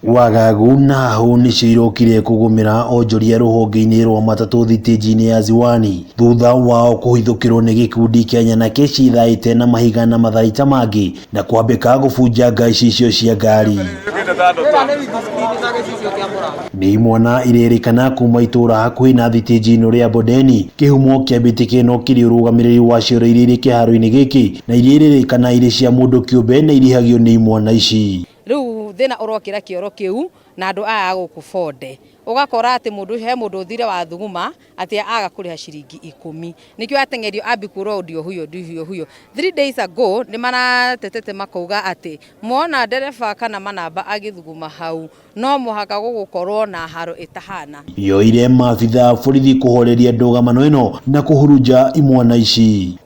Wagagu na hau nĩcio irokire kũgũmĩra onjoria rũhonge-inĩ rwa matatũ thitĩnji-inĩ ya Ziwani thutha wao kũhithũkĩrwo nĩ gĩkundi kĩa nyanake cithaĩte na mahiga na matharaita mangĩ na kwambĩka gũbunjanga icicio cia ngari. Nĩ imwana irerĩkana kuma itũra hakuhĩ na thitĩnji-inĩ rĩa Bondeni, kĩhumo kĩa mbĩtĩka ĩno kĩrĩ ũrũgamĩrĩri wacio irĩ kĩharo-inĩ gĩkĩ na iria irerĩkana irĩ cia mũndũ kĩũmbe na irihagio nĩ imwana ici. Riu thina urokira kioro kiu na andu aya guku Bonde ugakora ati mundu he mundu uthire wa thuguma ati aga kuriha ciringi 10 nikio atengerio ambikuro ndio huyo 3 days ago ni maratetete makauga ati mona ndereba kana manamba agithuguma hau no muhaka gugukorwo na haro itahana yoire maabitha borithi kuhoreria Ndugamano ino na kuhuruja imwana ici.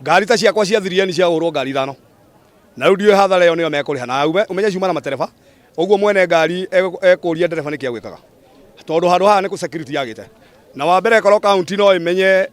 Ngari ta ciakwa ciathirie ni cia urwo ngari thano na rĩu ndiũ hathara ĩyo nĩyo mekũrĩha na umenye ciuma na matereba ũguo mwene ngari ekũria ndereba nĩkĩ agwĩkaga tondũ handũ haha nĩ security yagĩte na wa mbere korwo county no imenye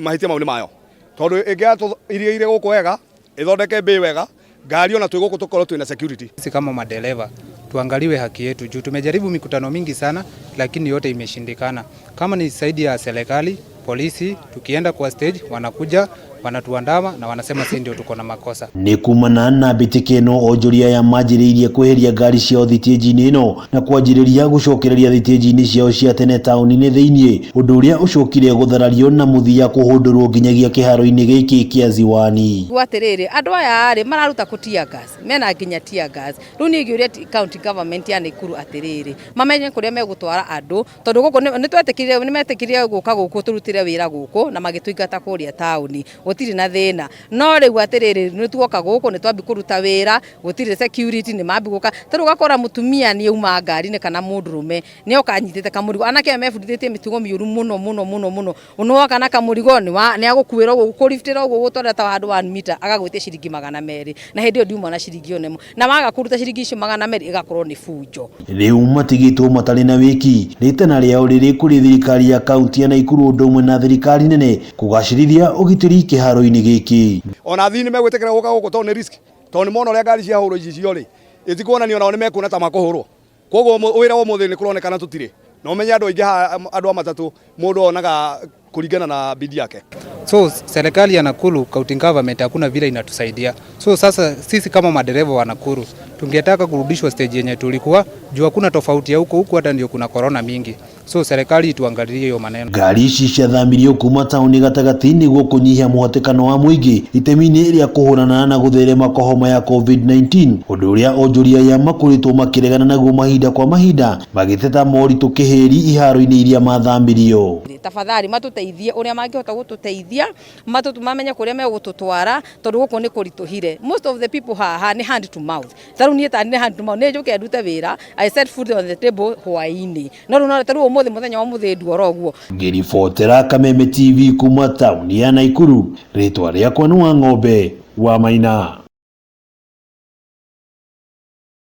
mahĩtia mau nĩ mayo tondũ ĩngĩatũirigĩire gũkũ wega ĩthondeke mbĩ wega ngari ona twĩ gũkũ tũkorwo twĩna security. Sisi kama madereva tuangaliwe haki yetu juu tumejaribu mikutano mingi sana lakini yote imeshindikana. Kama ni saidi ya serikali, polisi, tukienda kwa stage wanakuja wanatuandama na wanasema sisi ndio tuko na makosa. Ni kumana na mbĩtĩka ĩno onjoria ya manjĩrĩirie kweheria ngari ciao thitĩnji-inĩ ĩno na kwanjĩrĩria gũcokereria thitĩnji-inĩ ciao cia tene taũni-inĩ thĩinĩ, ũndũ ũrĩa ũcokire gũtharario na mũthia kũhũndũrwo nginyagia kĩharo-inĩ gĩkĩ kĩa Ziwani. Gwatirĩrĩ andũ aya arĩ mararuta kutia gas mena nginya tia gas rĩu nĩ ngĩũria county government ya Nakuru atĩrĩrĩ mamenye kũrĩa megũtwara andũ tondũ gũkũ nĩ twetĩkĩrire nĩ metĩkĩrire gũka gũkũ tũrutire wĩra gũkũ na magĩtũingata kũrĩa taũni gũtirĩ na thĩna no rĩu atĩrĩrĩ nĩ tuoka gũkũ nĩ twambi kũruta wĩra gũtirĩ security nĩ mambi gũka tondũ ũgakora mũtumia nĩ uma ngari-inĩ kana mũndũrũme nĩ oka anyitĩte kamũrigo anake mebundithĩtie mĩtugo mĩũru mũno unoka na kamũrigo nĩ agũkuĩra ũguo kũriftĩra ũguo gũtwara ta handũ 1 mita agagwĩtia ciringi 200 na hĩndĩ ĩyo ndiuma na ciringi one na waga kũruta ciringi icio 200 igakorwo nĩ bunjo. Rĩu matigĩtwo matarĩ na wĩki rĩtana rĩao rĩrĩ kũrĩ thirikari ya kaunti ya Nakuru ũndũ ũmwe na thirikari nene kũgacĩrithia ũgitĩri kĩharo-inĩ gĩkĩ. Ona thini megwĩtĩkĩra gũka gũkũ tondũ nĩ risk tondũ mona ũrĩa ngari cia hũrwo icicio rĩ ĩtikuonania ona nĩ mekuona ta makũhũrwo koguo wĩra wa mũthĩ nĩ kũronekana tũtirĩ na ũmenye andũ aingĩ andũ a matatũ mũndũ onaga kulingana na bidii yake. So serikali ya Nakuru county government hakuna vile inatusaidia. So sasa sisi kama madereva wa Nakuru tungetaka kurudishwa stage yenye tulikuwa juu hakuna tofauti ya huko hata ndio kuna corona mingi. So serikali ituangalie hiyo maneno. Ngari ici ciathamirio kuma tauni gatagati nĩguo kũnyihia mũhatĩkano wa mũingĩ itemi-inĩ rĩa kũhũrana na gũtherema kwa homa ya COVID-19 ũndũ ũrĩa onjoria ya makoretwo makĩregana naguo mahinda kwa mahinda magĩteta moritũ kĩheri iharo-inĩ iria mathamirio. Tafadhali matuteithie ũrĩa mangĩhota gũtũteithia mamenye kũrĩa megũtũtwara tondũ gũkũ nĩ kũritũhire. Most of the people haha nĩ hand to mouth tarĩu niĩ ta nĩ hand to mouth nĩ njũke ndute wĩra I set food on the table hwaĩ-inĩ no rĩu tarĩu ũmũthĩ mũthenya wa mũthĩ nduora ũguo. Ngĩribotera Kameme TV kuma taũni ya Nakuru, rĩtwa rĩakwa nĩ Wang'ombe wa Maina.